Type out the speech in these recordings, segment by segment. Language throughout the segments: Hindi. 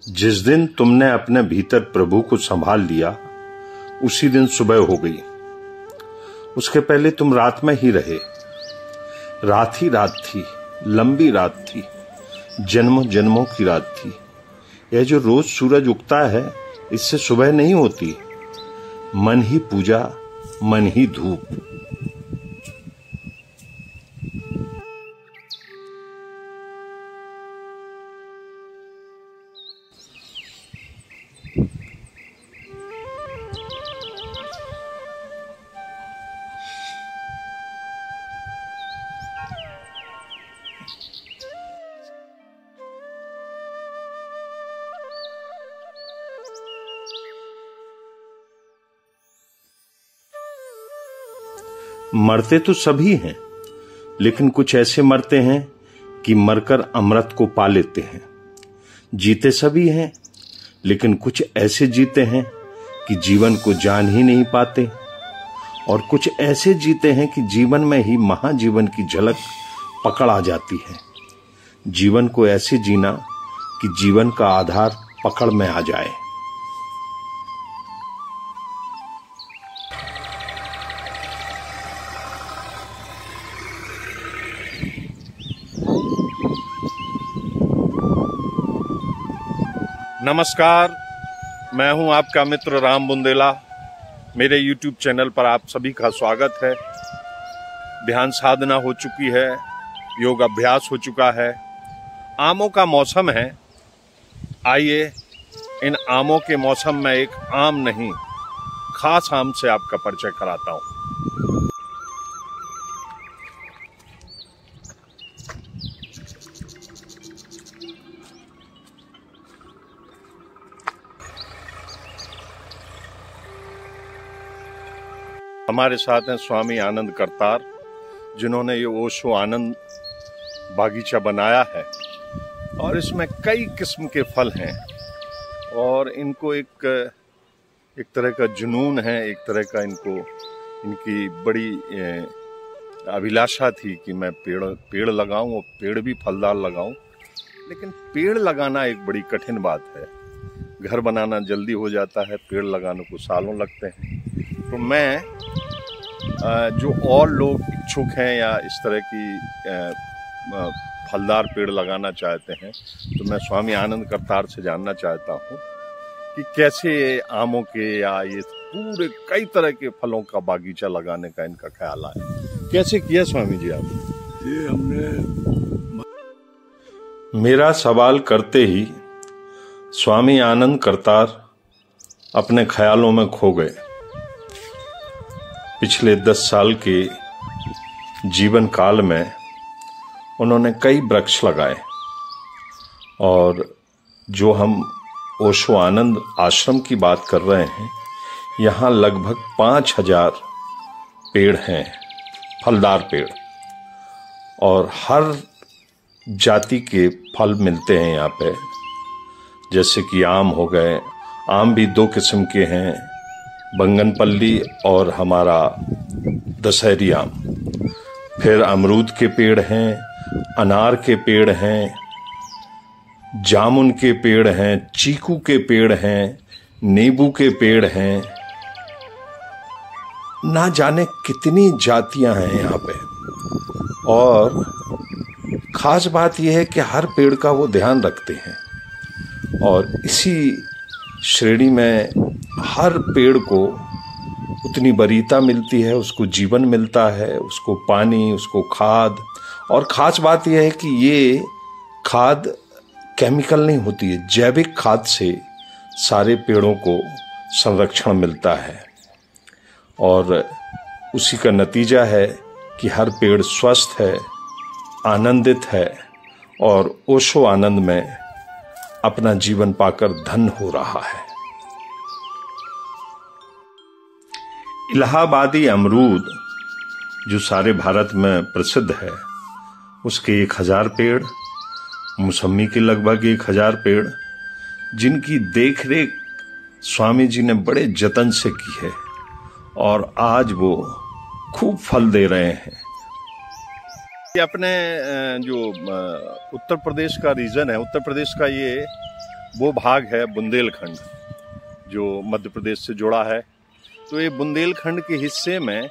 जिस दिन तुमने अपने भीतर प्रभु को संभाल लिया, उसी दिन सुबह हो गई। उसके पहले तुम रात में ही रहे। रात ही रात थी, लंबी रात थी, जन्मों जन्मों की रात थी। यह जो रोज सूरज उगता है, इससे सुबह नहीं होती। मन ही पूजा, मन ही धूप। मरते तो सभी हैं, लेकिन कुछ ऐसे मरते हैं कि मरकर अमृत को पा लेते हैं। जीते सभी हैं, लेकिन कुछ ऐसे जीते हैं कि जीवन को जान ही नहीं पाते। और कुछ ऐसे जीते हैं कि जीवन में ही महाजीवन की झलक पकड़ आ जाती है। जीवन को ऐसे जीना कि जीवन का आधार पकड़ में आ जाए। नमस्कार, मैं हूं आपका मित्र राम बुंदेला। मेरे YouTube चैनल पर आप सभी का स्वागत है। ध्यान साधना हो चुकी है, योग अभ्यास हो चुका है। आमों का मौसम है। आइए इन आमों के मौसम में एक आम नहीं, खास आम से आपका परिचय कराता हूं। हमारे साथ हैं स्वामी आनंद करतार, जिन्होंने ये ओशो आनंद बागीचा बनाया है। और इसमें कई किस्म के फल हैं और इनको एक तरह का जुनून है, एक तरह का इनकी बड़ी अभिलाषा थी कि मैं पेड़ लगाऊं और पेड़ भी फलदार लगाऊं। लेकिन पेड़ लगाना एक बड़ी कठिन बात है। घर बनाना जल्दी हो जाता है, पेड़ लगाने को सालों लगते हैं। तो मैं जो और लोग इच्छुक हैं या इस तरह की फलदार पेड़ लगाना चाहते हैं, तो मैं स्वामी आनंद करतार से जानना चाहता हूँ कि कैसे आमों के या ये पूरे कई तरह के फलों का बागीचा लगाने का इनका ख्याल आया। कैसे किया स्वामी जी आपने? ये हमने मेरा सवाल करते ही स्वामी आनंद करतार अपने ख्यालों में खो गए। पिछले 10 साल के जीवन काल में उन्होंने कई वृक्ष लगाए और जो हम ओशो आनंद आश्रम की बात कर रहे हैं, यहाँ लगभग 5000 पेड़ हैं, फलदार पेड़। और हर जाति के फल मिलते हैं यहाँ पे। जैसे कि आम हो गए, आम भी 2 किस्म के हैं, बंगनपल्ली और हमारा दशहरी आम। फिर अमरूद के पेड़ हैं, अनार के पेड़ हैं, जामुन के पेड़ हैं, चीकू के पेड़ हैं, नींबू के पेड़ हैं। ना जाने कितनी जातियां हैं यहाँ पे। और खास बात यह है कि हर पेड़ का वो ध्यान रखते हैं। और इसी श्रेणी में हर पेड़ को उतनी वरीयता मिलती है, उसको जीवन मिलता है, उसको पानी, उसको खाद। और खास बात यह है कि ये खाद केमिकल नहीं होती है, जैविक खाद से सारे पेड़ों को संरक्षण मिलता है। और उसी का नतीजा है कि हर पेड़ स्वस्थ है, आनंदित है और ओशो आनंद में अपना जीवन पाकर धन्य हो रहा है। इलाहाबादी अमरूद जो सारे भारत में प्रसिद्ध है, उसके 1000 पेड़, मौसम्मी के लगभग 1000 पेड़, जिनकी देखरेख स्वामी जी ने बड़े जतन से की है और आज वो खूब फल दे रहे हैं। ये अपने जो उत्तर प्रदेश का रीजन है, उत्तर प्रदेश का ये वो भाग है बुंदेलखंड, जो मध्य प्रदेश से जुड़ा है। तो ये बुंदेलखंड के हिस्से में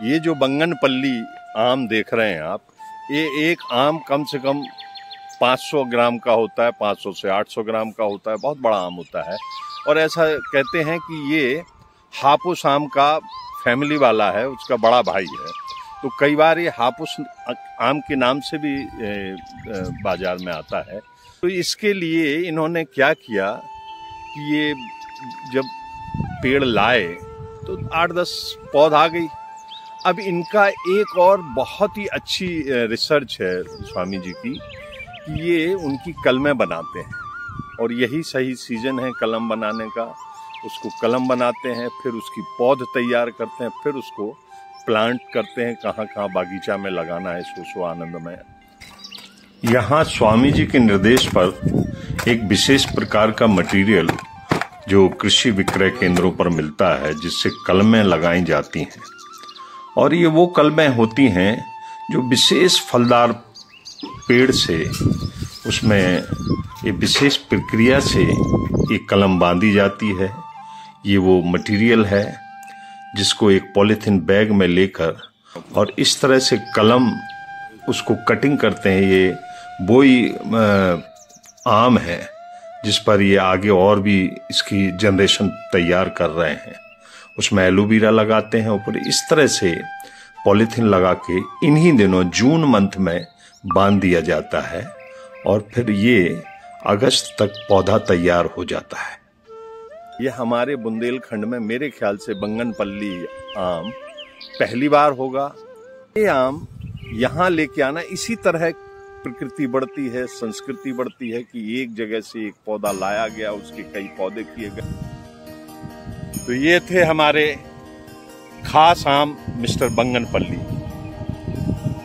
ये जो बंगनपल्ली आम देख रहे हैं आप, ये एक आम कम से कम 500 ग्राम का होता है, 500 से 800 ग्राम का होता है, बहुत बड़ा आम होता है। और ऐसा कहते हैं कि ये हापुस आम का फैमिली वाला है, उसका बड़ा भाई है। तो कई बार ये हापुस आम के नाम से भी बाजार में आता है। तो इसके लिए इन्होंने क्या किया कि ये जब पेड़ लाए तो 8-10 पौध आ गई। अब इनका एक और बहुत ही अच्छी रिसर्च है स्वामी जी की कि ये उनकी कलमें बनाते हैं, और यही सही सीजन है कलम बनाने का। उसको कलम बनाते हैं, फिर उसकी पौध तैयार करते हैं, फिर उसको प्लांट करते हैं, कहाँ कहाँ बागीचा में लगाना है, सो आनंदमय। यहाँ स्वामी जी के निर्देश पर एक विशेष प्रकार का मटेरियल जो कृषि विक्रय केंद्रों पर मिलता है, जिससे कलमें लगाई जाती हैं। और ये वो कलमें होती हैं जो विशेष फलदार पेड़ से, उसमें ये विशेष प्रक्रिया से ये कलम बांधी जाती है। ये वो मटेरियल है जिसको एक पॉलीथीन बैग में लेकर और इस तरह से कलम उसको कटिंग करते हैं। ये वही आम है जिस पर ये आगे और भी इसकी जनरेशन तैयार कर रहे हैं। उसमें एलोवेरा लगाते हैं ऊपर, इस तरह से पॉलीथीन लगा के इन्हीं दिनों जून मंथ में बांध दिया जाता है, और फिर ये अगस्त तक पौधा तैयार हो जाता है। ये हमारे बुंदेलखंड में मेरे ख्याल से बंगनपल्ली आम पहली बार होगा। ये आम यहाँ लेके आना, इसी तरह प्रकृति बढ़ती है, संस्कृति बढ़ती है कि एक जगह से एक पौधा लाया गया, उसके कई पौधे किए गए। तो ये थे हमारे खास आम मिस्टर बंगनपल्ली।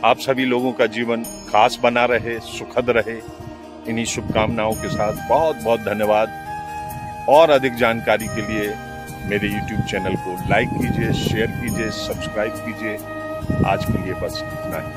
आप सभी लोगों का जीवन खास बना रहे, सुखद रहे, इन्हीं शुभकामनाओं के साथ बहुत बहुत धन्यवाद। और अधिक जानकारी के लिए मेरे YouTube चैनल को लाइक कीजिए, शेयर कीजिए, सब्सक्राइब कीजिए। आज के लिए बस इतना ही।